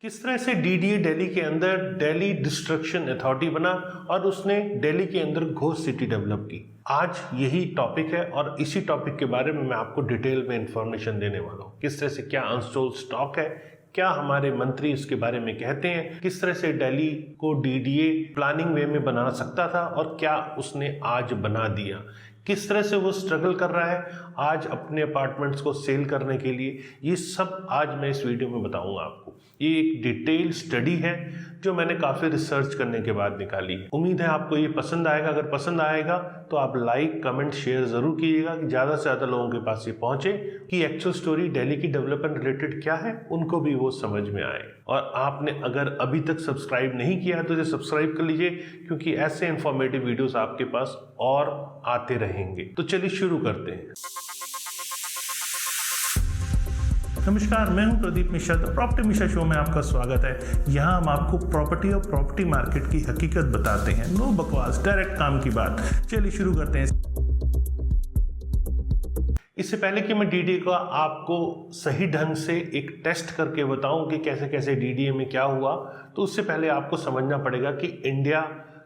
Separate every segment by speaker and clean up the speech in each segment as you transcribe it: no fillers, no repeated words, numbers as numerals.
Speaker 1: किस तरह से डीडीए दिल्ली के अंदर दिल्ली डिस्ट्रक्शन अथॉरिटी बना और उसने दिल्ली के अंदर घोस्ट सिटी डेवलप की। आज यही टॉपिक है और इसी टॉपिक के बारे में मैं आपको डिटेल में इंफॉर्मेशन देने वाला हूँ। किस तरह से क्या अनसोल्ड स्टॉक है, क्या हमारे मंत्री इसके बारे में कहते हैं, किस तरह से दिल्ली को डीडीए प्लानिंग वे में बना सकता था और क्या उसने आज बना दिया, किस तरह से वो स्ट्रगल कर रहा है आज अपने अपार्टमेंट्स को सेल करने के लिए। ये सब आज मैं इस वीडियो में बताऊंगा आपको। ये एक डिटेल स्टडी है जो मैंने काफ़ी रिसर्च करने के बाद निकाली है। उम्मीद है आपको ये पसंद आएगा। अगर पसंद आएगा तो आप लाइक कमेंट शेयर ज़रूर कीजिएगा कि ज़्यादा से ज़्यादा लोगों के पास ये पहुँचे कि एक्चुअल स्टोरी दिल्ली की डेवलपमेंट रिलेटेड क्या है, उनको भी वो समझ में आए। और आपने अगर अभी तक सब्सक्राइब नहीं किया है तो इसे सब्सक्राइब कर लीजिए, क्योंकि ऐसे इंफॉर्मेटिव वीडियोस आपके पास और आते रहेंगे। तो चलिए शुरू करते हैं। नमस्कार, मैं हूं Pradeep Mishra. The property Mishra show में आपका स्वागत है। यहां हम आपको प्रॉपर्टी और प्रॉपर्टी मार्केट की हकीकत बताते हैं। नो बकवास, डायरेक्ट काम की बात। चलिए शुरू करते हैं। इससे पहले कि मैं डीडीए का आपको सही ढंग से एक टेस्ट करके बताऊं कि कैसे कैसे डीडीए में क्या हुआ, तो उससे पहले आपको समझना पड़ेगा कि इंडिया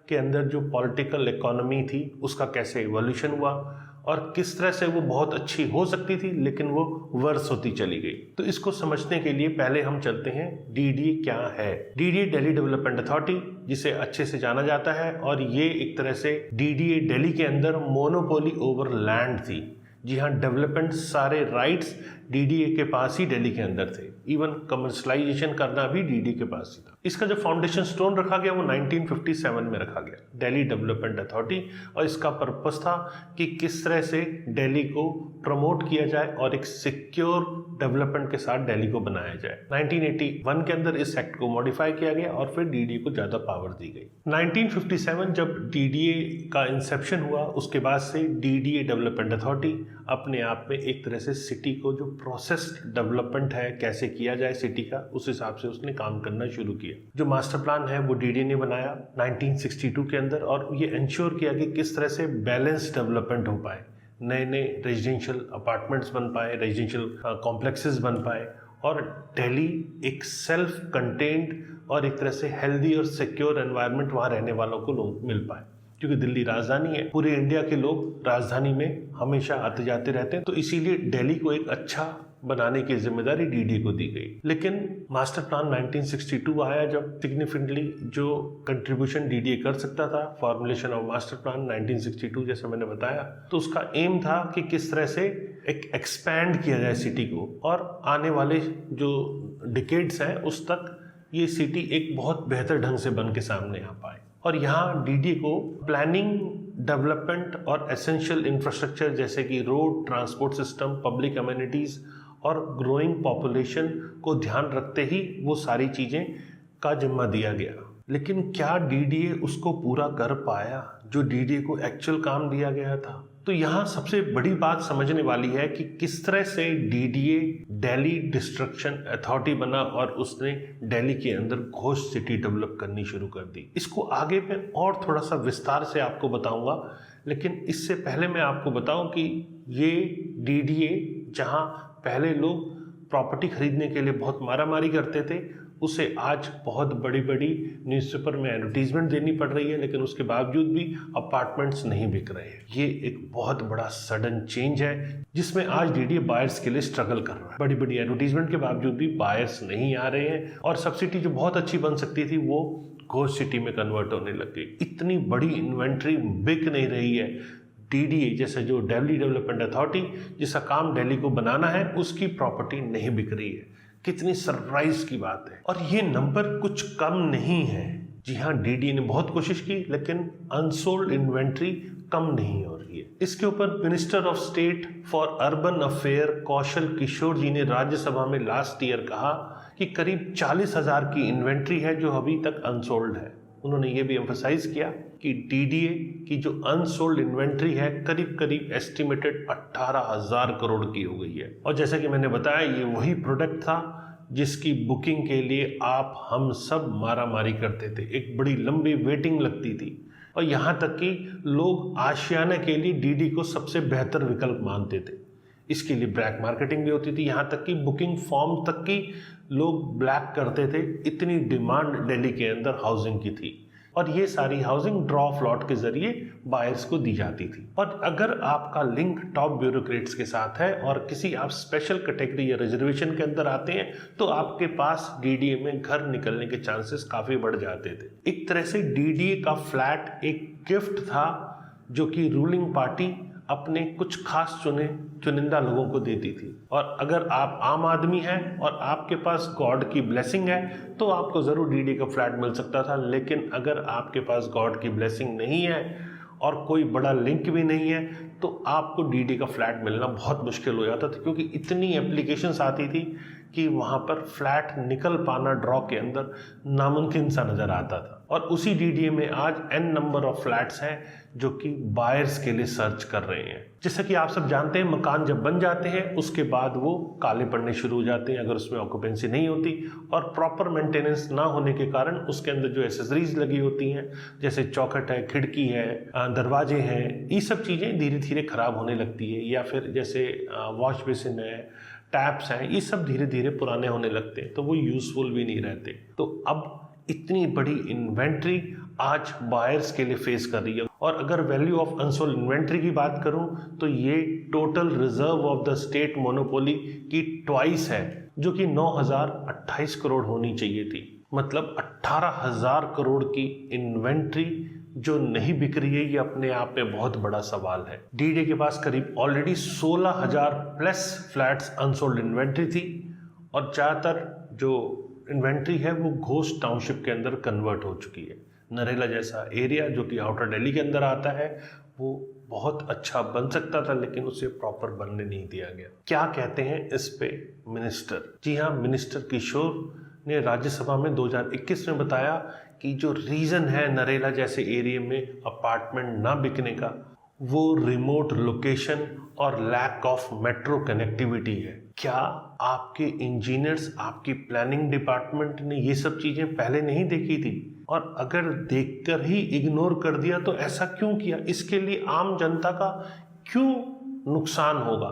Speaker 1: के अंदर जो पॉलिटिकल इकोनॉमी थी उसका कैसे इवोल्यूशन हुआ और किस तरह से वो बहुत अच्छी हो सकती थी लेकिन वो वर्स होती चली गई। तो इसको समझने के लिए पहले हम चलते हैं डीडीए क्या है। डीडीए दिल्ली डेवलपमेंट अथॉरिटी, जिसे अच्छे से जाना जाता है, और ये एक तरह से डीडीए दिल्ली के अंदर मोनोपोली ओवर लैंड थी। जी हाँ, डेवलपमेंट सारे राइट्स डीडीए के पास ही दिल्ली के अंदर थे। इवन कमर्शलाइजेशन करना भी डीडीए के पास ही था। इसका जो फाउंडेशन स्टोन रखा गया वो 1957 में रखा गया, दिल्ली डेवलपमेंट अथॉरिटी। और इसका पर्पस था कि किस तरह से दिल्ली को प्रमोट किया जाए और एक सिक्योर डेवलपमेंट के साथ दिल्ली को बनाया जाए। 1981 के अंदर इस एक्ट को मॉडिफाई किया गया और फिर डीडीए को ज़्यादा पावर दी गई। 1957 जब डीडीए का इंसेप्शन हुआ, उसके बाद से डीडीए डेवलपमेंट अथॉरिटी अपने आप में एक तरह से सिटी को जो प्रोसेस्ड डेवलपमेंट है, कैसे किया जाए सिटी का, उस हिसाब से उसने काम करना शुरू किया। जो मास्टर प्लान है वो डीडीए ने बनाया 1962 के अंदर, और ये इंश्योर किया कि किस तरह से बैलेंस डेवलपमेंट हो पाए, नए नए रेजिडेंशियल अपार्टमेंट्स बन पाए, रेजिडेंशियल कॉम्प्लेक्सेस बन पाए, और दिल्ली एक सेल्फ कंटेन्ड और एक तरह से हेल्दी और सिक्योर एनवायरनमेंट वहाँ रहने वालों को लोग मिल पाए। क्योंकि दिल्ली राजधानी है, पूरे इंडिया के लोग राजधानी में हमेशा आते जाते रहते हैं, तो इसीलिए दिल्ली को एक अच्छा बनाने की जिम्मेदारी डीडीए को दी गई। लेकिन मास्टर प्लान 1962 आया, जब सिग्निफिकेंटली जो कंट्रीब्यूशन डीडीए कर सकता था फॉर्मुलेशन ऑफ मास्टर प्लान 1962, जैसे मैंने बताया, तो उसका एम था कि किस तरह से एक एक्सपैंड किया जाए सिटी को, और आने वाले जो डिकेड्स हैं उस तक ये सिटी एक बहुत बेहतर ढंग से बन के सामने आ पाए। और यहाँ डीडीए को प्लानिंग, डेवलपमेंट और एसेंशियल इंफ्रास्ट्रक्चर जैसे कि road, transport system, public amenities और ग्रोइंग पॉपुलेशन को ध्यान रखते ही वो सारी चीज़ें का जिम्मा दिया गया। लेकिन क्या डीडीए उसको पूरा कर पाया जो डीडीए को एक्चुअल काम दिया गया था? तो यहाँ सबसे बड़ी बात समझने वाली है कि किस तरह से डीडीए दिल्ली डिस्ट्रक्शन अथॉरिटी बना और उसने दिल्ली के अंदर घोस्ट सिटी डेवलप करनी शुरू कर दी। इसको आगे मैं और थोड़ा सा विस्तार से आपको बताऊंगा, लेकिन इससे पहले मैं आपको बताऊं कि ये डीडीए, जहां पहले लोग प्रॉपर्टी खरीदने के लिए बहुत मारामारी करते थे, उसे आज बहुत बड़ी बड़ी न्यूज़पेपर में एडवर्टीजमेंट देनी पड़ रही है, लेकिन उसके बावजूद भी अपार्टमेंट्स नहीं बिक रहे हैं। ये एक बहुत बड़ा सडन चेंज है जिसमें आज डीडीए बायर्स के लिए स्ट्रगल कर रहा है। बड़ी बड़ी एडवर्टीजमेंट के बावजूद भी बायर्स नहीं आ रहे हैं, और सब सिटी जो बहुत अच्छी बन सकती थी वो घोस्ट सिटी में कन्वर्ट होने लग गई। इतनी बड़ी इन्वेंट्री बिक नहीं रही है। डीडीए जैसे जो दिल्ली डेवलपमेंट अथॉरिटी, जिसका काम दिल्ली को बनाना है, उसकी प्रॉपर्टी नहीं बिक रही है। कितनी सरप्राइज की बात है। और ये नंबर कुछ कम नहीं है। जी हाँ, डीडीए ने बहुत कोशिश की, लेकिन अनसोल्ड इन्वेंट्री कम नहीं हो रही है। इसके ऊपर minister of state for urban affair Kaushal Kishore ji ने राज्यसभा में लास्ट ईयर कहा कि करीब 40,000 की इन्वेंट्री है जो अभी तक अनसोल्ड है। उन्होंने ये भी एम्फसाइज किया कि डीडीए की जो अनसोल्ड इन्वेंट्री है करीब करीब एस्टिमेटेड 18,000 करोड़ की हो गई है। और जैसा कि मैंने बताया, ये वही प्रोडक्ट था जिसकी बुकिंग के लिए आप हम सब मारामारी करते थे। एक बड़ी लंबी वेटिंग लगती थी, और यहाँ तक कि लोग आशियाने के लिए डीडीए को सबसे बेहतर विकल्प मानते थे। इसके लिए ब्लैक मार्केटिंग भी होती थी, यहाँ तक कि बुकिंग फॉर्म तक की लोग ब्लैक करते थे, इतनी डिमांड दिल्ली के अंदर हाउसिंग की थी। और ये सारी हाउसिंग ड्रॉ फ्लॉट के जरिए बायर्स को दी जाती थी। और अगर आपका लिंक टॉप ब्यूरोक्रेट्स के साथ है और किसी आप स्पेशल कैटेगरी या रिजर्वेशन के अंदर आते हैं तो आपके पास डीडीए में घर निकलने के चांसेस काफी बढ़ जाते थे। एक तरह से डीडीए का फ्लैट एक गिफ्ट था जो कि रूलिंग पार्टी अपने कुछ खास चुनिंदा लोगों को देती थी। और अगर आप आम आदमी हैं और आपके पास गॉड की ब्लेसिंग है तो आपको ज़रूर डीडी का फ्लैट मिल सकता था। लेकिन अगर आपके पास गॉड की ब्लेसिंग नहीं है और कोई बड़ा लिंक भी नहीं है तो आपको डीडी का फ्लैट मिलना बहुत मुश्किल हो जाता था, क्योंकि इतनी एप्लीकेशंस आती थी कि वहाँ पर फ्लैट निकल पाना ड्रॉ के अंदर नामुमकिन सा नज़र आता था। और उसी डीडीए में आज n नंबर ऑफ फ्लैट्स हैं जो कि बायर्स के लिए सर्च कर रहे हैं। जैसा कि आप सब जानते हैं, मकान जब बन जाते हैं उसके बाद वो काले पड़ने शुरू हो जाते हैं अगर उसमें ऑक्यूपेंसी नहीं होती, और प्रॉपर मेंटेनेंस ना होने के कारण उसके अंदर जो एसेसरीज लगी होती हैं जैसे चौखट है, खिड़की है, दरवाजे हैं, ये सब चीज़ें धीरे धीरे खराब होने लगती है। या फिर जैसे वॉश बेसिन है, टैप्स हैं, ये सब धीरे धीरे पुराने होने लगते हैं तो वो यूजफुल भी नहीं रहते। तो अब इतनी बड़ी इन्वेंट्री आज बायर्स के लिए फेस कर रही है। और अगर वैल्यू ऑफ अनसोल्ड इन्वेंट्री की बात करूं तो ये total reserve of the state monopoly की ट्वाइस है, जो कि 9,028 करोड़ होनी चाहिए थी। मतलब 18,000 करोड़ की इन्वेंट्री जो नहीं बिक रही है, ये अपने आप में बहुत बड़ा सवाल है। डीडीए के पास करीब already 16,000 plus flats unsold inventory थी और ज़्यादातर जो इन्वेंट्री है वो घोस्ट टाउनशिप के अंदर कन्वर्ट हो चुकी है। नरेला जैसा एरिया जो कि आउटर दिल्ली के अंदर आता है वो बहुत अच्छा बन सकता था, लेकिन उसे प्रॉपर बनने नहीं दिया गया। क्या कहते हैं इस पे मिनिस्टर? जी हाँ, मिनिस्टर किशोर ने राज्यसभा में 2021 में बताया कि जो रीज़न है नरेला जैसे एरिया में अपार्टमेंट ना बिकने का, वो रिमोट लोकेशन और लैक ऑफ मेट्रो कनेक्टिविटी है। क्या आपके इंजीनियर्स, आपकी प्लानिंग डिपार्टमेंट ने ये सब चीज़ें पहले नहीं देखी थी? और अगर देखकर ही इग्नोर कर दिया तो ऐसा क्यों किया? इसके लिए आम जनता का क्यों नुकसान होगा?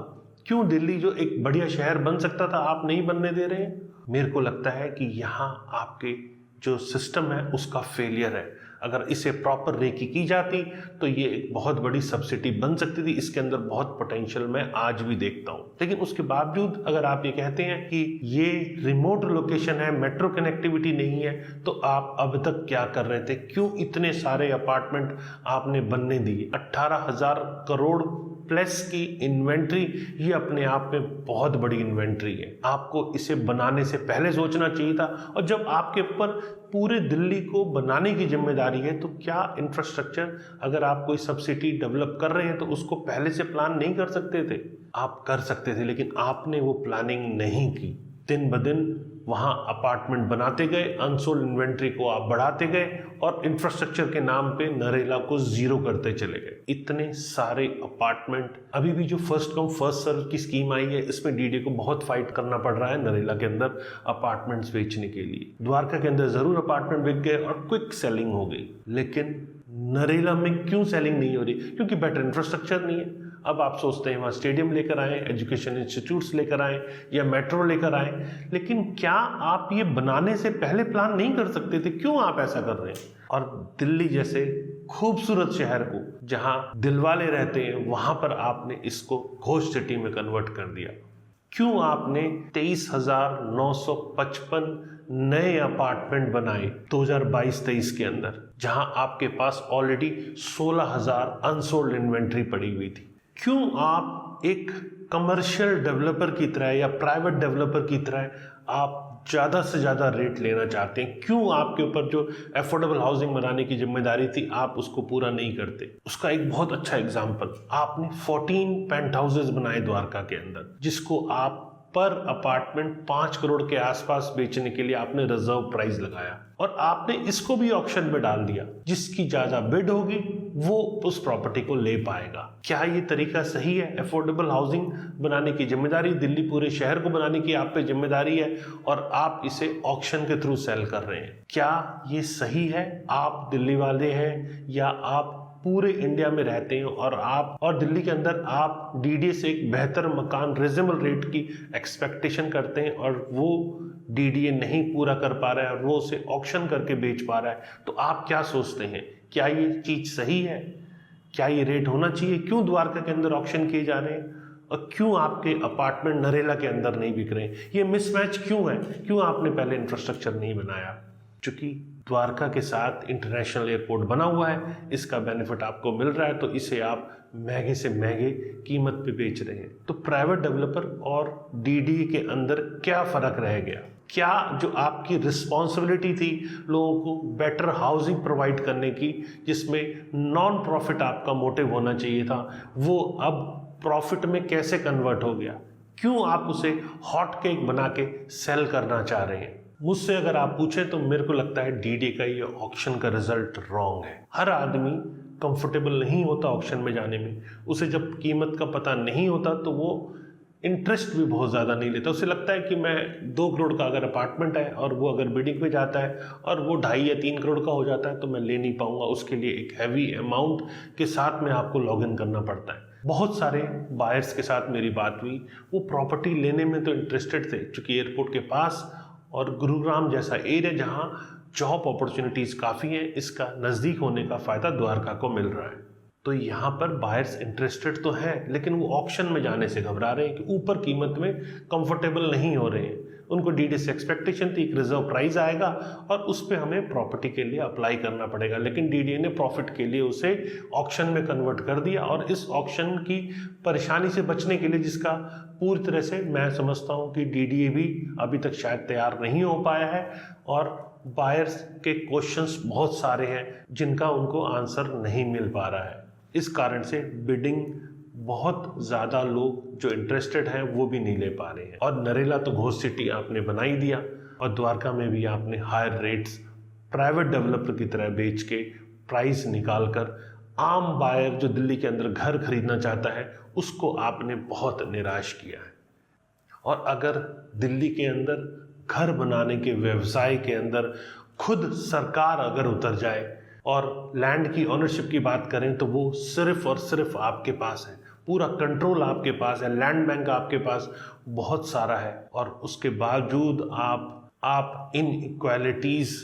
Speaker 1: क्यों दिल्ली जो एक बढ़िया शहर बन सकता था आप नहीं बनने दे रहे हैं? मेरे को लगता है कि यहाँ आपके जो सिस्टम है उसका फेलियर है। अगर इसे प्रॉपर रेकी की जाती तो ये एक बहुत बड़ी सब्सिडी बन सकती थी। इसके अंदर बहुत पोटेंशियल मैं आज भी देखता हूँ। लेकिन उसके बावजूद अगर आप ये कहते हैं कि ये रिमोट लोकेशन है, मेट्रो कनेक्टिविटी नहीं है, तो आप अब तक क्या कर रहे थे? क्यों इतने सारे अपार्टमेंट आपने बनने दिए? 18,000 करोड़ प्लस की इन्वेंट्री, ये अपने आप में बहुत बड़ी इन्वेंट्री है। आपको इसे बनाने से पहले सोचना चाहिए था। और जब आपके ऊपर पूरे दिल्ली को बनाने की जिम्मेदारी है तो क्या इंफ्रास्ट्रक्चर, अगर आप कोई सब सिटी डेवलप कर रहे हैं तो उसको पहले से प्लान नहीं कर सकते थे? आप कर सकते थे, लेकिन आपने वो प्लानिंग नहीं की। दिन ब दिन वहाँ अपार्टमेंट बनाते गए, अनसोल्ड इन्वेंट्री को आप बढ़ाते गए और इंफ्रास्ट्रक्चर के नाम पे नरेला को जीरो करते चले गए। इतने सारे अपार्टमेंट, अभी भी जो फर्स्ट कम फर्स्ट सर्व की स्कीम आई है इसमें डीडी को बहुत फाइट करना पड़ रहा है नरेला के अंदर अपार्टमेंट्स बेचने के लिए। द्वारका के अंदर जरूर अपार्टमेंट बिक गए और क्विक सेलिंग हो गई, लेकिन नरेला में क्यों सेलिंग नहीं हो रही? क्योंकि बेटर इंफ्रास्ट्रक्चर नहीं है। अब आप सोचते हैं वहाँ स्टेडियम लेकर आए, एजुकेशन इंस्टीट्यूट्स लेकर आए या मेट्रो लेकर आए, लेकिन क्या आप ये बनाने से पहले प्लान नहीं कर सकते थे? क्यों आप ऐसा कर रहे हैं? और दिल्ली जैसे खूबसूरत शहर को, जहाँ दिलवाले रहते हैं, वहाँ पर आपने इसको घोस्ट सिटी में कन्वर्ट कर दिया। क्यों आपने 23,955 नए अपार्टमेंट बनाए 2022-23 के अंदर, जहां आपके पास ऑलरेडी 16,000 अनसोल्ड इन्वेंट्री पड़ी हुई थी? क्यों आप एक कमर्शियल डेवलपर की तरह या प्राइवेट डेवलपर की तरह आप ज़्यादा से ज़्यादा रेट लेना चाहते हैं? क्यों आपके ऊपर जो अफोर्डेबल हाउसिंग बनाने की जिम्मेदारी थी आप उसको पूरा नहीं करते? उसका एक बहुत अच्छा एग्जाम्पल, आपने 14 पेंट हाउसेज बनाए द्वारका के अंदर, जिसको आप पर अपार्टमेंट 5 करोड़ के आसपास बेचने के लिए आपने रिजर्व प्राइस लगाया और आपने इसको भी ऑक्शन में डाल दिया। जिसकी ज्यादा बिड होगी वो उस प्रॉपर्टी को ले पाएगा। क्या ये तरीका सही है? अफोर्डेबल हाउसिंग बनाने की जिम्मेदारी, दिल्ली पूरे शहर को बनाने की आप पे जिम्मेदारी है और आप इसे ऑक्शन के थ्रू सेल कर रहे हैं। क्या ये सही है? आप दिल्ली वाले हैं या आप पूरे इंडिया में रहते हैं और दिल्ली के अंदर आप डीडीए से एक बेहतर मकान रिजनेबल रेट की एक्सपेक्टेशन करते हैं और वो डीडीए नहीं पूरा कर पा रहा है और वो उसे ऑक्शन करके बेच पा रहा है, तो आप क्या सोचते हैं? क्या ये चीज़ सही है? क्या ये रेट होना चाहिए? क्यों द्वारका के अंदर ऑक्शन किए जा रहे हैं और क्यों आपके अपार्टमेंट नरेला के अंदर नहीं बिक रहे हैं? ये मिसमैच क्यों है? क्यों आपने पहले इंफ्रास्ट्रक्चर नहीं बनाया? क्योंकि द्वारका के साथ इंटरनेशनल एयरपोर्ट बना हुआ है, इसका बेनिफिट आपको मिल रहा है, तो इसे आप महंगे से महंगे कीमत पे बेच रहे हैं। तो प्राइवेट डेवलपर और डीडीए के अंदर क्या फ़र्क रह गया? क्या जो आपकी रिस्पॉन्सिबिलिटी थी लोगों को बेटर हाउसिंग प्रोवाइड करने की, जिसमें नॉन प्रॉफिट आपका मोटिव होना चाहिए था, वो अब प्रॉफिट में कैसे कन्वर्ट हो गया? क्यों आप उसे हॉट केक बना के सेल करना चाह रहे हैं? मुझसे अगर आप पूछें तो मेरे को लगता है डीडीए का ये ऑक्शन का रिजल्ट रॉन्ग है। हर आदमी कंफर्टेबल नहीं होता ऑक्शन में जाने में। उसे जब कीमत का पता नहीं होता तो वो इंटरेस्ट भी बहुत ज़्यादा नहीं लेता। उसे लगता है कि मैं 2 करोड़ का अगर अपार्टमेंट है और वो अगर बिडिंग पे जाता है और वो 2.5 या 3 करोड़ का हो जाता है तो मैं ले नहीं पाऊंगा। उसके लिए एक हैवी अमाउंट के साथ में आपको लॉग इन करना पड़ता है। बहुत सारे बायर्स के साथ मेरी बात हुई, वो प्रॉपर्टी लेने में तो इंटरेस्टेड थे, क्योंकि एयरपोर्ट के पास और गुरुग्राम जैसा एरिया जहां जॉब अपॉर्चुनिटीज़ काफ़ी हैं, इसका नज़दीक होने का फ़ायदा द्वारका को मिल रहा है। तो यहाँ पर बायर्स इंटरेस्टेड तो हैं, लेकिन वो ऑक्शन में जाने से घबरा रहे हैं कि ऊपर कीमत में कंफर्टेबल नहीं हो रहे हैं। उनको डीडीए से एक्सपेक्टेशन थी एक रिजर्व प्राइस आएगा और उस पर हमें प्रॉपर्टी के लिए अप्लाई करना पड़ेगा, लेकिन डीडीए ने प्रॉफिट के लिए उसे ऑक्शन में कन्वर्ट कर दिया। और इस ऑक्शन की परेशानी से बचने के लिए, जिसका पूरी तरह से मैं समझता हूँ कि डीडीए भी अभी तक शायद तैयार नहीं हो पाया है और बायर्स के क्वेश्चंस बहुत सारे हैं जिनका उनको आंसर नहीं मिल पा रहा है। इस कारण से बिडिंग बहुत ज़्यादा लोग जो इंटरेस्टेड हैं वो भी नहीं ले पा रहे हैं। और नरेला तो घोस्ट सिटी आपने बना ही दिया और द्वारका में भी आपने हायर रेट्स प्राइवेट डेवलपर की तरह बेच के प्राइस निकाल कर आम बायर जो दिल्ली के अंदर घर खरीदना चाहता है उसको आपने बहुत निराश किया है। और अगर दिल्ली के अंदर घर बनाने के व्यवसाय के अंदर खुद सरकार अगर उतर जाए और लैंड की ओनरशिप की बात करें तो वो सिर्फ और सिर्फ आपके पास है, पूरा कंट्रोल आपके पास है, लैंड बैंक आपके पास बहुत सारा है, और उसके बावजूद आप इन इक्वालिटीज़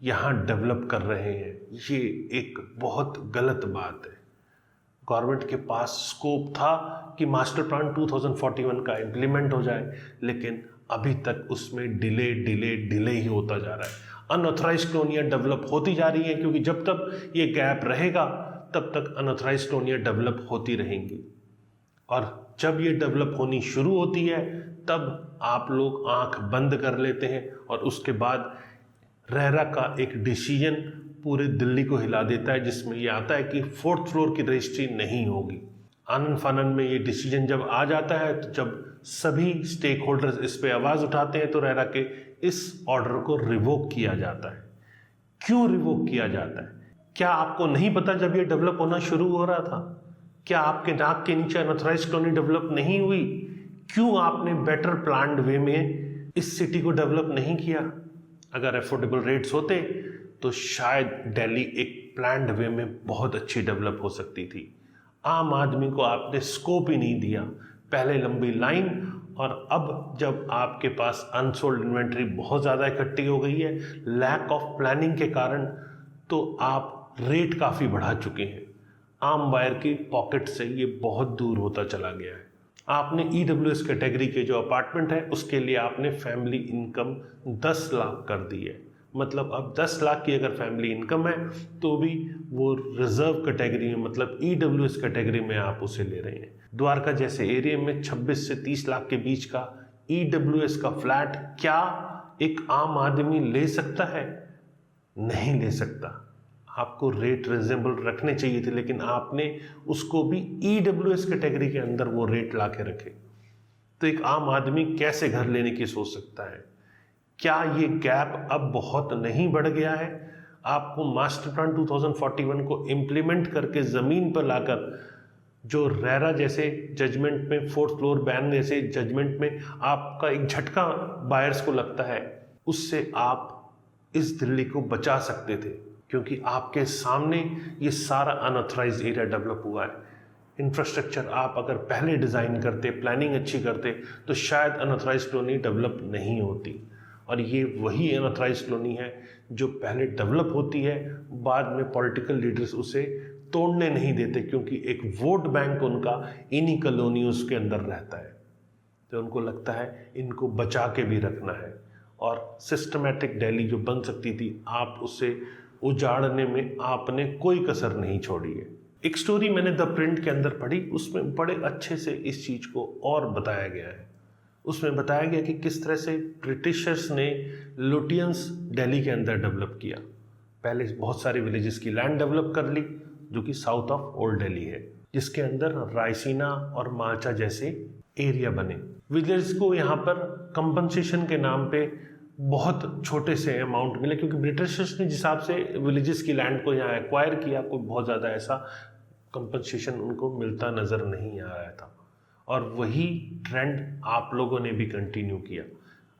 Speaker 1: यहाँ डेवलप कर रहे हैं। ये एक बहुत गलत बात है। गवर्नमेंट के पास स्कोप था कि मास्टर प्लान 2041 का इम्प्लीमेंट हो जाए, लेकिन अभी तक उसमें डिले ही होता जा रहा है। अनऑथराइज कॉलोनियाँ डेवलप होती जा रही हैं, क्योंकि जब तक ये गैप रहेगा तब तक अनऑथराइज कॉलोनियाँ डेवलप होती रहेंगी। और जब ये डेवलप होनी शुरू होती है तब आप लोग आंख बंद कर लेते हैं और उसके बाद रेरा का एक डिसीजन पूरे दिल्ली को हिला देता है, जिसमें ये आता है कि 4th फ्लोर की रजिस्ट्री नहीं होगी। आनन फानन में ये डिसीजन जब आ जाता है, तो जब सभी स्टेक होल्डर्स इस पे आवाज़ उठाते हैं तो रेरा के इस ऑर्डर को रिवोक किया जाता है। क्यों रिवोक किया जाता है? क्या आपको नहीं पता जब ये डेवलप होना शुरू हो रहा था? क्या आपके नाक के नीचे अनऑथराइज कॉलोनी डेवलप नहीं हुई? क्यों आपने बेटर प्लान्ड वे में इस सिटी को डेवलप नहीं किया? अगर अफोर्डेबल रेट्स होते तो शायद दिल्ली एक प्लान्ड वे में बहुत अच्छी डेवलप हो सकती थी। आम आदमी को आपने स्कोप ही नहीं दिया, पहले लंबी लाइन, और अब जब आपके पास अनसोल्ड इन्वेंट्री बहुत ज़्यादा इकट्ठी हो गई है लैक ऑफ प्लानिंग के कारण, तो आप रेट काफ़ी बढ़ा चुके हैं। आम बायर की पॉकेट से ये बहुत दूर होता चला गया है। आपने EWS कैटेगरी के जो अपार्टमेंट है उसके लिए आपने फैमिली इनकम 10 लाख कर दी है। मतलब अब 10 लाख की अगर फैमिली इनकम है तो भी वो रिजर्व कैटेगरी में, मतलब EWS कैटेगरी में आप उसे ले रहे हैं। द्वारका जैसे एरिया में 26 से 30 लाख के बीच का EWS का फ्लैट क्या एक आम आदमी ले सकता है? नहीं ले सकता। आपको रेट रिजनेबल रखने चाहिए थे, लेकिन आपने उसको भी EWS कैटेगरी के अंदर वो रेट ला के रखे। तो एक आम आदमी कैसे घर लेने की सोच सकता है? क्या ये गैप अब बहुत नहीं बढ़ गया है? आपको मास्टर प्लान 2041 को इम्प्लीमेंट करके ज़मीन पर लाकर, जो रेरा जैसे जजमेंट में, 4th फ्लोर बैन जैसे जजमेंट में आपका एक झटका बायर्स को लगता है, उससे आप इस दिल्ली को बचा सकते थे। क्योंकि आपके सामने ये सारा अनऑथराइज्ड एरिया डेवलप हुआ है। इंफ्रास्ट्रक्चर आप अगर पहले डिज़ाइन करते, प्लानिंग अच्छी करते, तो शायद अनऑथराइज्ड कॉलोनी डेवलप नहीं होती। और ये वही अनऑथराइज्ड कॉलोनी है जो पहले डेवलप होती है, बाद में पॉलिटिकल लीडर्स उसे तोड़ने नहीं देते, क्योंकि एक वोट बैंक उनका इन्हीं कॉलोनियों के अंदर रहता है। तो उनको लगता है इनको बचा के भी रखना है, और सिस्टमैटिक दिल्ली जो बन सकती थी, आप उसे उजाड़ने में आपने कोई कसर नहीं छोड़ी है। एक स्टोरी मैंने द प्रिंट के अंदर पढ़ी, उसमें बड़े अच्छे से इस चीज़ को और बताया गया है। उसमें बताया गया कि किस तरह से ब्रिटिशर्स ने लुटियंस दिल्ली के अंदर डेवलप किया। पहले बहुत सारे विलेजेस की लैंड डेवलप कर ली, जो कि साउथ ऑफ ओल्ड दिल्ली है, जिसके अंदर रायसीना और मालचा जैसे एरिया बने। विलेज को यहाँ पर कंपनसेशन के नाम पे बहुत छोटे से अमाउंट मिले, क्योंकि ब्रिटिशर्स ने जिस हिसाब से विलेजेस की लैंड को यहाँ एक्वायर किया, कोई बहुत ज़्यादा ऐसा कंपनसेशन उनको मिलता नज़र नहीं आ रहा था। और वही ट्रेंड आप लोगों ने भी कंटिन्यू किया।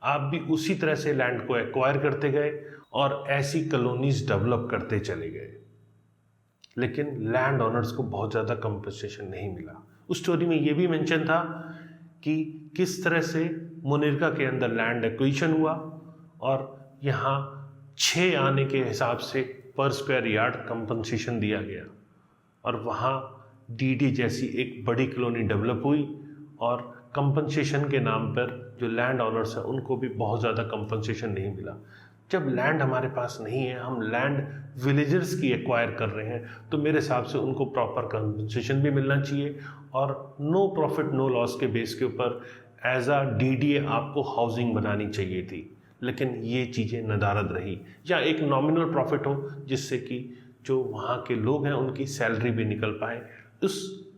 Speaker 1: आप भी उसी तरह से लैंड को एक्वायर करते गए और ऐसी कॉलोनीज डेवलप करते चले गए, लेकिन लैंड ओनर्स को बहुत ज़्यादा कंपनसेशन नहीं मिला। उस स्टोरी में ये भी मेंशन था कि किस तरह से मुनिरका के अंदर लैंड एक्विजिशन हुआ और यहाँ 6 आने के हिसाब से पर स्क्वायर यार्ड कंपनसेशन दिया गया, और वहाँ डीडी जैसी एक बड़ी कॉलोनी डेवलप हुई, और कंपनसेशन के नाम पर जो लैंड ओनर्स हैं उनको भी बहुत ज़्यादा कंपनसेशन नहीं मिला। जब लैंड हमारे पास नहीं है, हम लैंड विलेजर्स की एक्वायर कर रहे हैं, तो मेरे हिसाब से उनको प्रॉपर कंपनसेशन भी मिलना चाहिए, और नो प्रॉफिट नो लॉस के बेस के ऊपर एज अ डीडीए आपको हाउसिंग बनानी चाहिए थी। लेकिन ये चीज़ें नदारद रही, या एक नॉमिनल प्रॉफिट हो जिससे कि जो वहाँ के लोग हैं उनकी सैलरी भी निकल पाए। उस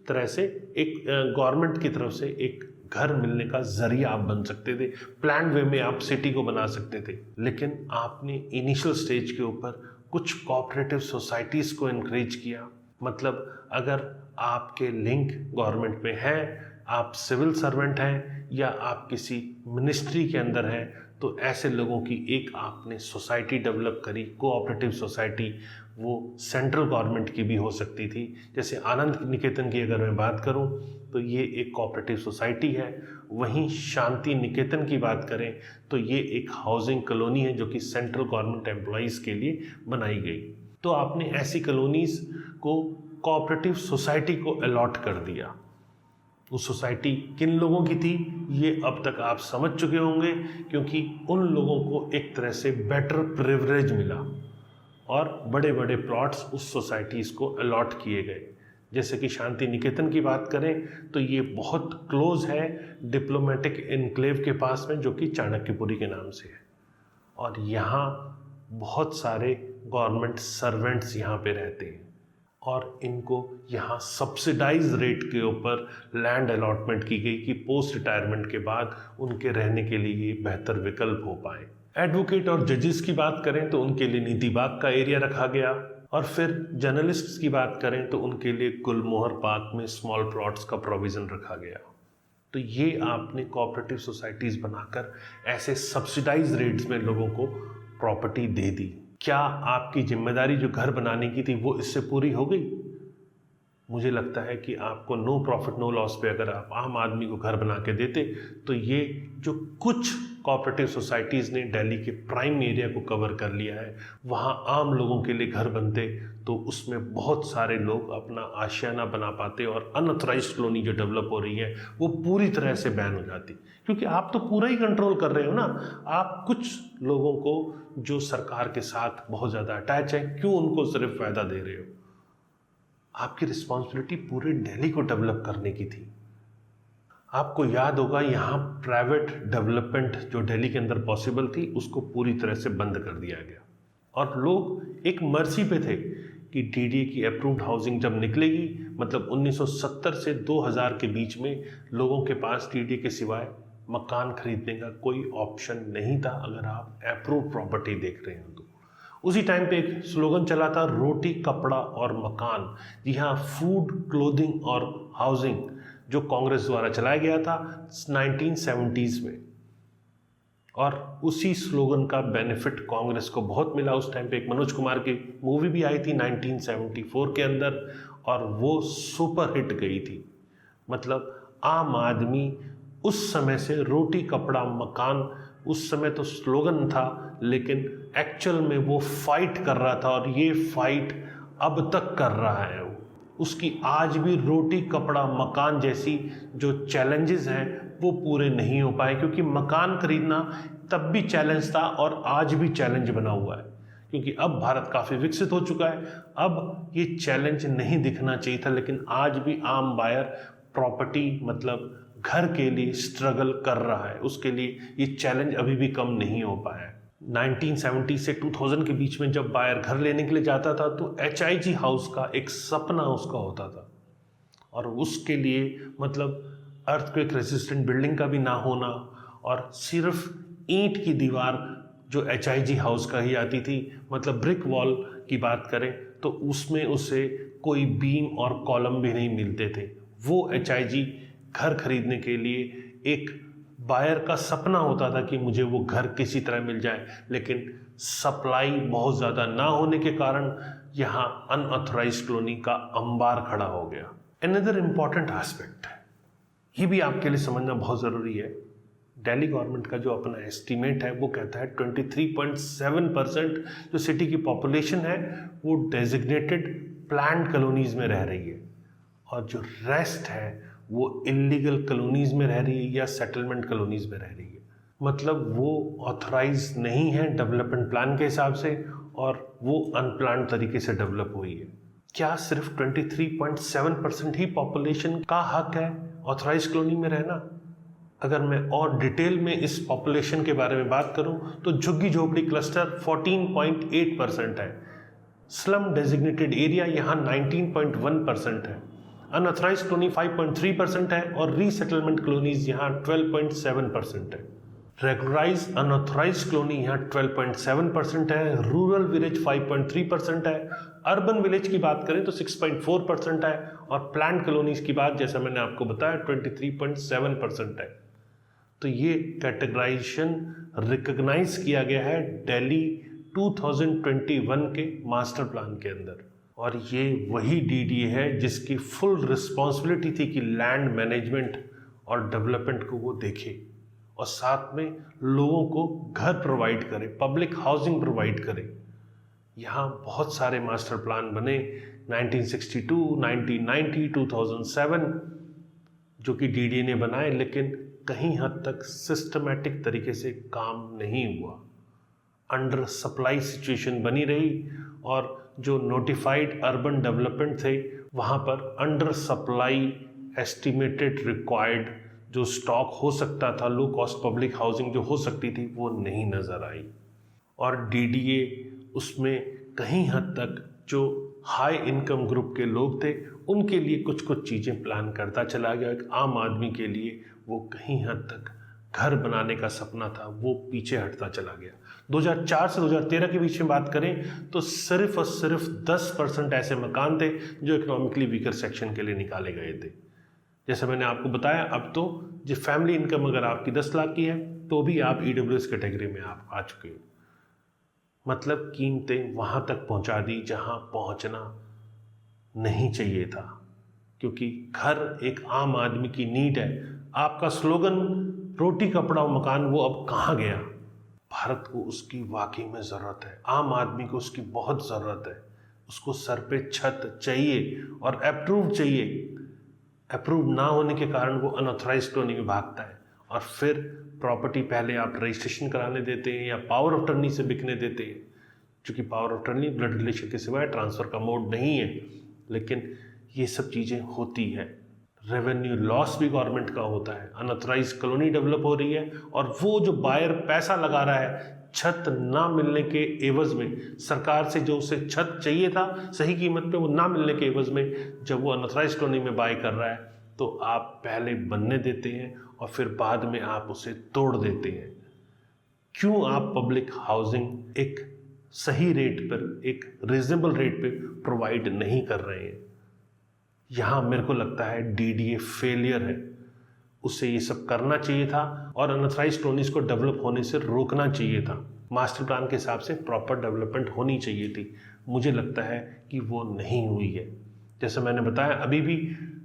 Speaker 1: तरह से एक गवर्नमेंट की तरफ से एक घर मिलने का जरिया आप बन सकते थे, प्लान वे में आप सिटी को बना सकते थे। लेकिन आपने इनिशियल स्टेज के ऊपर कुछ कोऑपरेटिव सोसाइटीज़ को इनक्रेज किया। मतलब अगर आपके लिंक गवर्नमेंट में है, आप सिविल सर्वेंट हैं या आप किसी मिनिस्ट्री के अंदर हैं, तो ऐसे लोगों की एक आपने सोसाइटी डेवलप करी, कोऑपरेटिव सोसाइटी। वो सेंट्रल गवर्नमेंट की भी हो सकती थी। जैसे आनंद निकेतन की अगर मैं बात करूं तो ये एक कोऑपरेटिव सोसाइटी है। वहीं शांति निकेतन की बात करें तो ये एक हाउसिंग कॉलोनी है जो कि सेंट्रल गवर्नमेंट एम्प्लॉइज़ के लिए बनाई गई। तो आपने ऐसी कॉलोनीज़ को कोऑपरेटिव सोसाइटी को अलॉट कर दिया। वो सोसाइटी किन लोगों की थी ये अब तक आप समझ चुके होंगे, क्योंकि उन लोगों को एक तरह से बेटर प्रिविलेज मिला और बड़े बड़े प्लॉट्स उस सोसाइटीज़ को अलॉट किए गए। जैसे कि शांति निकेतन की बात करें तो ये बहुत क्लोज है डिप्लोमेटिक इनक्लेव के पास में, जो कि चाणक्यपुरी के नाम से है, और यहाँ बहुत सारे गवर्नमेंट सर्वेंट्स यहाँ पे रहते हैं, और इनको यहाँ सब्सिडाइज रेट के ऊपर लैंड अलॉटमेंट की गई कि पोस्ट रिटायरमेंट के बाद उनके रहने के लिए बेहतर विकल्प हो पाए। एडवोकेट और जजेस की बात करें तो उनके लिए नीति बाग का एरिया रखा गया, और फिर जर्नलिस्ट्स की बात करें तो उनके लिए गुलमोहर पार्क में स्मॉल प्लॉट्स का प्रोविज़न रखा गया। तो ये आपने कोऑपरेटिव सोसाइटीज़ बनाकर ऐसे सब्सिडाइज रेट्स में लोगों को प्रॉपर्टी दे दी। क्या आपकी जिम्मेदारी जो घर बनाने की थी वो इससे पूरी हो गई? मुझे लगता है कि आपको नो प्रॉफिट नो लॉस पे अगर आप आम आदमी को घर बना के देते तो ये जो कुछ कोऑपरेटिव सोसाइटीज़ ने दिल्ली के प्राइम एरिया को कवर कर लिया है, वहाँ आम लोगों के लिए घर बनते तो उसमें बहुत सारे लोग अपना आशियाना बना पाते, और अनऑथराइज्ड कॉलोनी जो डेवलप हो रही है वो पूरी तरह से बैन हो जाती। क्योंकि आप तो पूरा ही कंट्रोल कर रहे हो ना, आप कुछ लोगों को जो सरकार के साथ बहुत ज़्यादा अटैच है, क्यों उनको सिर्फ फ़ायदा दे रहे हो? आपकी रिस्पॉन्सिबिलिटी पूरे दिल्ली को डेवलप करने की थी। आपको याद होगा यहाँ प्राइवेट डेवलपमेंट जो दिल्ली के अंदर पॉसिबल थी उसको पूरी तरह से बंद कर दिया गया, और लोग एक मर्जी पे थे कि डीडीए की अप्रूव्ड हाउसिंग जब निकलेगी, मतलब 1970 से 2000 के बीच में लोगों के पास डीडीए के सिवाय मकान खरीदने का कोई ऑप्शन नहीं था अगर आप अप्रूव्ड प्रॉपर्टी देख रहे हो तो। उसी टाइम पे एक स्लोगन चला था, रोटी कपड़ा और मकान। जी हाँ, फूड क्लोथिंग और हाउसिंग, जो कांग्रेस द्वारा चलाया गया था 1970s में। और उसी स्लोगन का बेनिफिट कांग्रेस को बहुत मिला। उस टाइम पे एक मनोज कुमार की मूवी भी आई थी 1974 के अंदर, और वो सुपर हिट गई थी। मतलब आम आदमी उस समय से रोटी कपड़ा मकान, उस समय तो स्लोगन था, लेकिन एक्चुअल में वो फाइट कर रहा था, और ये फाइट अब तक कर रहा है। उसकी आज भी रोटी कपड़ा मकान जैसी जो चैलेंजेस हैं वो पूरे नहीं हो पाए, क्योंकि मकान खरीदना तब भी चैलेंज था और आज भी चैलेंज बना हुआ है, क्योंकि अब भारत काफ़ी विकसित हो चुका है। अब ये चैलेंज नहीं दिखना चाहिए था, लेकिन आज भी आम बायर प्रॉपर्टी मतलब घर के लिए स्ट्रगल कर रहा है। उसके लिए ये चैलेंज अभी भी कम नहीं हो पाया है। 1970 से 2000 के बीच में जब बायर घर लेने के लिए जाता था तो HIG हाउस का एक सपना उसका होता था, और उसके लिए मतलब अर्थक्वेक रेजिस्टेंट बिल्डिंग का भी ना होना, और सिर्फ ईंट की दीवार जो HIG हाउस का ही आती थी, मतलब ब्रिक वॉल की बात करें तो उसमें उसे कोई बीम और कॉलम भी नहीं मिलते थे। वो HIG घर खरीदने के लिए एक बायर का सपना होता था कि मुझे वो घर किसी तरह मिल जाए, लेकिन सप्लाई बहुत ज़्यादा ना होने के कारण यहाँ अनऑथराइज्ड कॉलोनी का अंबार खड़ा हो गया। अनदर इम्पॉर्टेंट एस्पेक्ट है, ये भी आपके लिए समझना बहुत ज़रूरी है। दिल्ली गवर्नमेंट का जो अपना एस्टीमेट है वो कहता है 23.7% जो सिटी की पॉपुलेशन है वो डेजिग्नेटेड प्लान्ड कॉलोनीज में रह रही है, और जो रेस्ट है वो इलीगल कॉलोनीज में रह रही है या सेटलमेंट कॉलोनीज में रह रही है। मतलब वो ऑथराइज नहीं है डेवलपमेंट प्लान के हिसाब से, और वो अनप्लान्ड तरीके से डेवलप हुई है। क्या सिर्फ 23.7% ही पॉपुलेशन का हक है ऑथराइज कॉलोनी में रहना? अगर मैं और डिटेल में इस पॉपुलेशन के बारे में बात करूं तो झुग्गी झोपड़ी क्लस्टर 14.8% है, स्लम डेजिग्नेटेड एरिया यहाँ 19.1% है, अनऑथराइज्ड कॉलोनी 5.3% है, और रीसेटलमेंट कॉलोनीज यहाँ 12.7% है। रेगुलराइज अनऑथराइज्ड कॉलोनी यहाँ 12.7% है, रूरल विलेज 5.3% है, अर्बन विलेज की बात करें तो 6.4% है, और प्लान्ड कॉलोनीज की बात जैसा मैंने आपको बताया 23.7% है। तो ये कैटेगराइजेशन रिकॉग्नाइज किया गया है दिल्ली 2021 के मास्टर प्लान के अंदर, और ये वही DDA है जिसकी फुल रिस्पॉन्सिबिलिटी थी कि लैंड मैनेजमेंट और डेवलपमेंट को वो देखे, और साथ में लोगों को घर प्रोवाइड करे, पब्लिक हाउसिंग प्रोवाइड करे। यहाँ बहुत सारे मास्टर प्लान बने 1962, 1990, 2007 जो कि DDA ने बनाए, लेकिन कहीं हद तक सिस्टमैटिक तरीके से काम नहीं हुआ। अंडर सप्लाई सिचुएशन बनी रही, और जो नोटिफाइड अर्बन डेवलपमेंट थे वहाँ पर अंडर सप्लाई एस्टिमेटेड रिक्वायर्ड जो स्टॉक हो सकता था, लो कॉस्ट पब्लिक हाउसिंग जो हो सकती थी, वो नहीं नज़र आई। और DDA उसमें कहीं हद तक जो हाई इनकम ग्रुप के लोग थे उनके लिए कुछ कुछ चीज़ें प्लान करता चला गया। एक आम आदमी के लिए वो कहीं हद तक घर बनाने का सपना था वो पीछे हटता चला गया। 2004 से 2013 के बीच में बात करें तो सिर्फ और सिर्फ 10% ऐसे मकान थे जो इकोनॉमिकली वीकर सेक्शन के लिए निकाले गए थे। जैसे मैंने आपको बताया, अब तो जो फैमिली इनकम अगर आपकी 10 लाख की है तो भी आप EWS कैटेगरी में आप आ चुके हो। मतलब कीमतें वहाँ तक पहुँचा दी जहाँ पहुँचना नहीं चाहिए था, क्योंकि घर एक आम आदमी की नीड है। आपका स्लोगन रोटी कपड़ा मकान वो अब कहाँ गया? भारत को उसकी वाकई में ज़रूरत है, आम आदमी को उसकी बहुत ज़रूरत है। उसको सर पे छत चाहिए और अप्रूव चाहिए। अप्रूव ना होने के कारण वो अनऑथराइज्ड कॉलोनी में भागता है, और फिर प्रॉपर्टी पहले आप रजिस्ट्रेशन कराने देते हैं या पावर ऑफ टर्नी से बिकने देते हैं, क्योंकि पावर ऑफ टर्नी ब्लड रिलेशन के सिवाय ट्रांसफ़र का मोड नहीं है। लेकिन ये सब चीज़ें होती हैं। रेवेन्यू लॉस भी गवर्नमेंट का होता है। अनऑथराइज्ड कॉलोनी डेवलप हो रही है, और वो जो बायर पैसा लगा रहा है छत ना मिलने के एवज में, सरकार से जो उसे छत चाहिए था सही कीमत पे, वो ना मिलने के एवज में जब वो अनऑथराइज्ड कॉलोनी में बाय कर रहा है तो आप पहले बनने देते हैं और फिर बाद में आप उसे तोड़ देते हैं। क्यों आप पब्लिक हाउसिंग एक सही रेट पर, एक रीजनेबल रेट पे प्रोवाइड नहीं कर रहे हैं? यहाँ मेरे को लगता है DDA फेलियर है। उसे ये सब करना चाहिए था और अनऑथराइज्ड कॉलोनीज को डेवलप होने से रोकना चाहिए था। मास्टर प्लान के हिसाब से प्रॉपर डेवलपमेंट होनी चाहिए थी। मुझे लगता है कि वो नहीं हुई है। जैसे मैंने बताया, अभी भी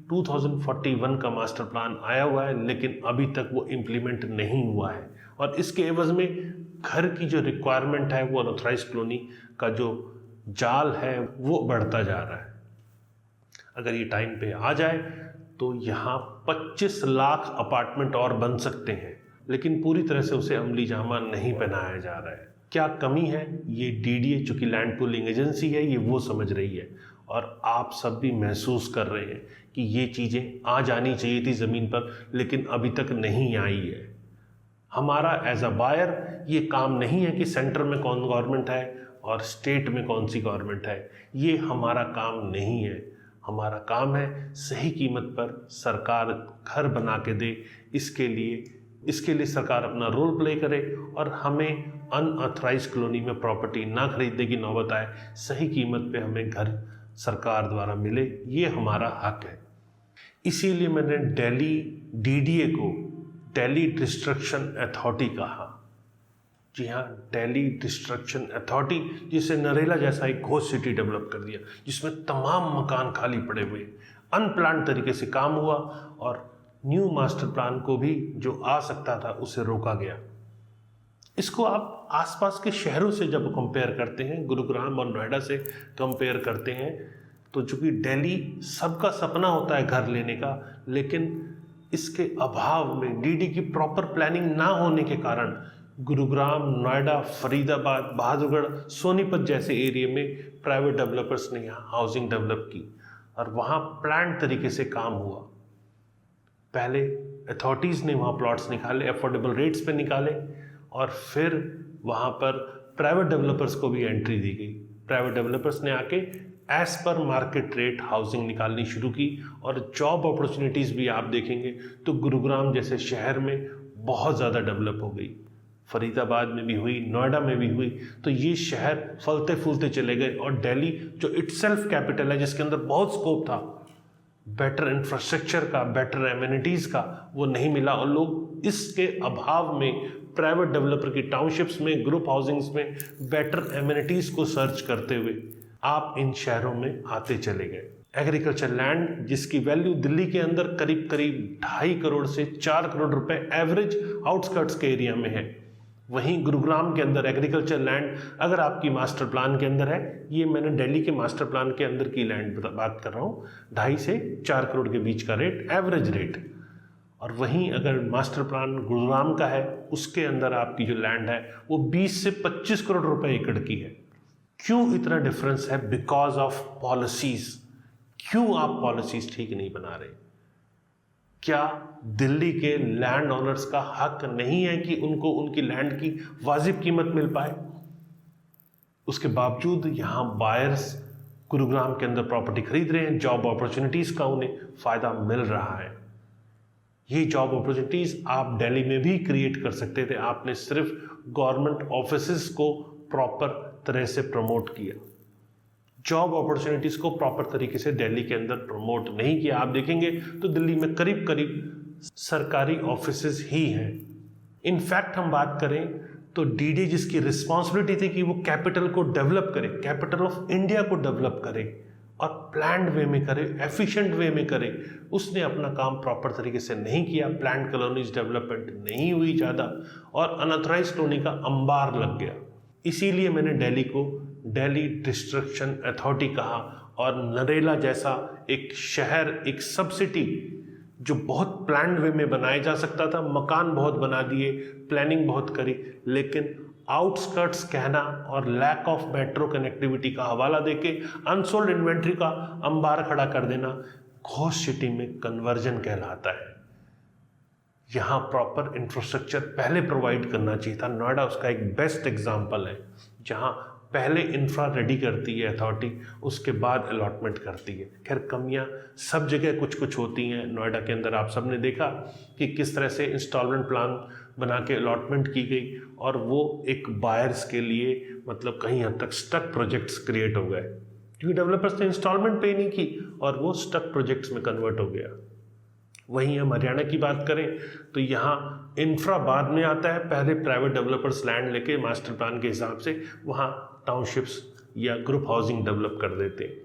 Speaker 1: 2041 का मास्टर प्लान आया हुआ है, लेकिन अभी तक वो इम्प्लीमेंट नहीं हुआ है और इसके एवज में घर की जो रिक्वायरमेंट है वो अनऑथराइज्ड कॉलोनी का जो जाल है वो बढ़ता जा रहा है। अगर ये टाइम पे आ जाए तो यहाँ 25 लाख अपार्टमेंट और बन सकते हैं, लेकिन पूरी तरह से उसे अमली जामा नहीं पहनाया जा रहा है। क्या कमी है, ये डीडीए जो कि लैंड पूलिंग एजेंसी है ये वो समझ रही है और आप सब भी महसूस कर रहे हैं कि ये चीज़ें आ जानी चाहिए थी ज़मीन पर, लेकिन अभी तक नहीं आई है। हमारा एज अ बायर ये काम नहीं है कि सेंटर में कौन गवर्नमेंट है और स्टेट में कौन सी गवर्नमेंट है, ये हमारा काम नहीं है। हमारा काम है सही कीमत पर सरकार घर बना के दे, इसके लिए सरकार अपना रोल प्ले करे और हमें अनऑथराइज्ड कॉलोनी में प्रॉपर्टी ना खरीदने की नौबत आए, सही कीमत पे हमें घर सरकार द्वारा मिले, ये हमारा हक है। इसीलिए मैंने दिल्ली डीडीए को दिल्ली डिस्ट्रक्शन अथॉरिटी कहा। जी हाँ, दिल्ली डिस्ट्रक्शन अथॉरिटी, जिसे नरेला जैसा एक घोस्ट सिटी डेवलप कर दिया, जिसमें तमाम मकान खाली पड़े हुए, अनप्लान तरीके से काम हुआ और न्यू मास्टर प्लान को भी जो आ सकता था उसे रोका गया। इसको आप आसपास के शहरों से जब कंपेयर करते हैं, गुरुग्राम और नोएडा से कंपेयर करते हैं, तो चूंकि दिल्ली सबका सपना होता है घर लेने का, लेकिन इसके अभाव में डीडी की प्रॉपर प्लानिंग ना होने के कारण गुरुग्राम, नोएडा, फरीदाबाद, बहादुरगढ़, सोनीपत जैसे एरिया में प्राइवेट डेवलपर्स ने यहाँ हाउसिंग डेवलप की और वहाँ प्लान तरीके से काम हुआ। पहले अथॉरिटीज़ ने वहाँ प्लॉट्स निकाले, अफोर्डेबल रेट्स पे निकाले और फिर वहाँ पर प्राइवेट डेवलपर्स को भी एंट्री दी गई। प्राइवेट डेवलपर्स ने आके as per market rate housing निकालनी शुरू की और जॉब अपॉर्चुनिटीज़ भी आप देखेंगे तो गुरुग्राम जैसे शहर में बहुत ज़्यादा डेवलप हो गई। फरीदाबाद में भी हुई, नोएडा में भी हुई, तो ये शहर फलते फूलते चले गए और दिल्ली जो इटसेल्फ कैपिटल है, जिसके अंदर बहुत स्कोप था बेटर इंफ्रास्ट्रक्चर का, बेटर एमिनिटीज़ का, वो नहीं मिला और लोग इसके अभाव में प्राइवेट डेवलपर की टाउनशिप्स में, ग्रुप हाउसिंग्स में बेटर एमिनिटीज़ को सर्च करते हुए आप इन शहरों में आते चले गए। एग्रीकल्चर लैंड जिसकी वैल्यू दिल्ली के अंदर करीब करीब 2.5 करोड़ से 4 करोड़ रुपए एवरेज आउटस्कर्ट्स के एरिया में है, वहीं गुरुग्राम के अंदर एग्रीकल्चर लैंड अगर आपकी मास्टर प्लान के अंदर है, ये मैंने दिल्ली के मास्टर प्लान के अंदर की लैंड बात कर रहा हूँ, 2.5 से 4 करोड़ के बीच का रेट, एवरेज रेट। और वहीं अगर मास्टर प्लान गुरुग्राम का है, उसके अंदर आपकी जो लैंड है वो 20 से 25 करोड़ रुपए एकड़ की है। क्यों इतना डिफरेंस है? Because of policies. क्यों आप पॉलिसीज ठीक नहीं बना रहे? क्या दिल्ली के लैंड ओनर्स का हक नहीं है कि उनको उनकी लैंड की वाजिब कीमत मिल पाए? उसके बावजूद यहां बायर्स गुरुग्राम के अंदर प्रॉपर्टी खरीद रहे हैं, जॉब अपॉर्चुनिटीज का उन्हें फायदा मिल रहा है। ये जॉब अपॉर्चुनिटीज आप दिल्ली में भी क्रिएट कर सकते थे, आपने सिर्फ गवर्नमेंट ऑफिसेस को प्रॉपर तरह से प्रमोट किया, जॉब अपॉर्चुनिटीज को प्रॉपर तरीके से दिल्ली के अंदर प्रमोट नहीं किया। आप देखेंगे तो दिल्ली में करीब करीब सरकारी ऑफिसेज ही हैं। इनफैक्ट हम बात करें तो डीडी जिसकी रिस्पॉन्सिबिलिटी थी कि वो कैपिटल को डेवलप करे, कैपिटल ऑफ इंडिया को डेवलप करे और प्लान्ड वे में करे, एफिशिएंट वे में करे, उसने अपना काम प्रॉपर तरीके से नहीं किया। प्लान्ड कॉलोनीज डेवलपमेंट नहीं हुई ज़्यादा और अनऑथराइज्ड कॉलोनी का अंबार लग गया। इसीलिए मैंने दिल्ली को दिल्ली डिस्ट्रक्शन अथॉरिटी कहा और नरेला जैसा एक शहर, एक सब सिटी जो बहुत प्लान्ड वे में बनाया जा सकता था, मकान बहुत बना दिए, प्लानिंग बहुत करी, लेकिन आउटस्कर्ट्स कहना और लैक ऑफ मेट्रो कनेक्टिविटी का हवाला देके अनसोल्ड इन्वेंट्री का अंबार खड़ा कर देना घोस्ट सिटी में कन्वर्जन कहलाता है। यहाँ प्रॉपर इंफ्रास्ट्रक्चर पहले प्रोवाइड करना चाहिए था। नोएडा उसका एक बेस्ट एग्जाम्पल है, जहाँ पहले इंफ्रा रेडी करती है अथॉरिटी, उसके बाद अलॉटमेंट करती है। खैर कमियाँ सब जगह कुछ कुछ होती हैं। नोएडा के अंदर आप सब ने देखा कि किस तरह से इंस्टॉलमेंट प्लान बना के अलॉटमेंट की गई और वो एक बायर्स के लिए मतलब कहीं हद तक स्टक प्रोजेक्ट्स क्रिएट हो गए, क्योंकि डेवलपर्स ने इंस्टॉलमेंट पे नहीं की और वो स्टक प्रोजेक्ट्स में कन्वर्ट हो गया। वहीं हम हरियाणा की बात करें तो यहाँ इंफ्रा बाद में आता है, पहले प्राइवेट डेवलपर्स लैंड लेके मास्टर प्लान के हिसाब से वहाँ टाउनशिप्स या ग्रुप हाउसिंग डेवलप कर देते हैं।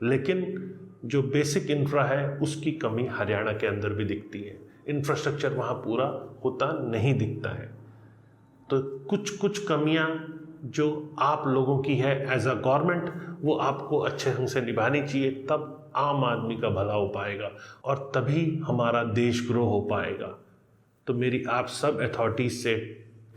Speaker 1: लेकिन जो बेसिक इंफ्रा है उसकी कमी हरियाणा के अंदर भी दिखती है, इंफ्रास्ट्रक्चर वहाँ पूरा होता नहीं दिखता है। तो कुछ कुछ कमियाँ जो आप लोगों की है एज अ गवर्नमेंट, वो आपको अच्छे ढंग से निभानी चाहिए, तब आम आदमी का भला हो पाएगा और तभी हमारा देश ग्रो हो पाएगा। तो मेरी आप सब अथॉरिटीज़ से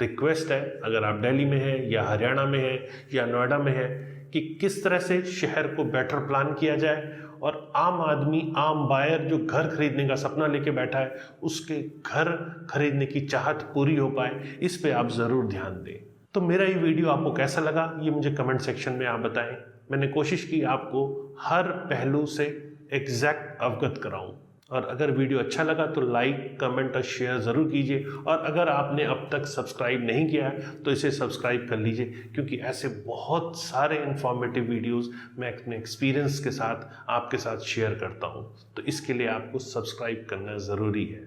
Speaker 1: रिक्वेस्ट है, अगर आप दिल्ली में हैं या हरियाणा में हैं या नोएडा में हैं, कि किस तरह से शहर को बेटर प्लान किया जाए और आम आदमी, आम बायर जो घर खरीदने का सपना लेके बैठा है, उसके घर खरीदने की चाहत पूरी हो पाए, इस पे आप ज़रूर ध्यान दें। तो मेरा ये वीडियो आपको कैसा लगा ये मुझे कमेंट सेक्शन में आप बताएं। मैंने कोशिश की आपको हर पहलू से एग्जैक्ट अवगत कराऊं, और अगर वीडियो अच्छा लगा तो लाइक, कमेंट और शेयर ज़रूर कीजिए, और अगर आपने अब तक सब्सक्राइब नहीं किया है तो इसे सब्सक्राइब कर लीजिए, क्योंकि ऐसे बहुत सारे इन्फॉर्मेटिव वीडियोस मैं अपने एक्सपीरियंस के साथ आपके साथ शेयर करता हूं। तो इसके लिए आपको सब्सक्राइब करना ज़रूरी है।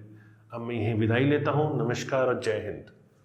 Speaker 1: अब मैं यहीं विदाई लेता हूं। नमस्कार और जय हिंद।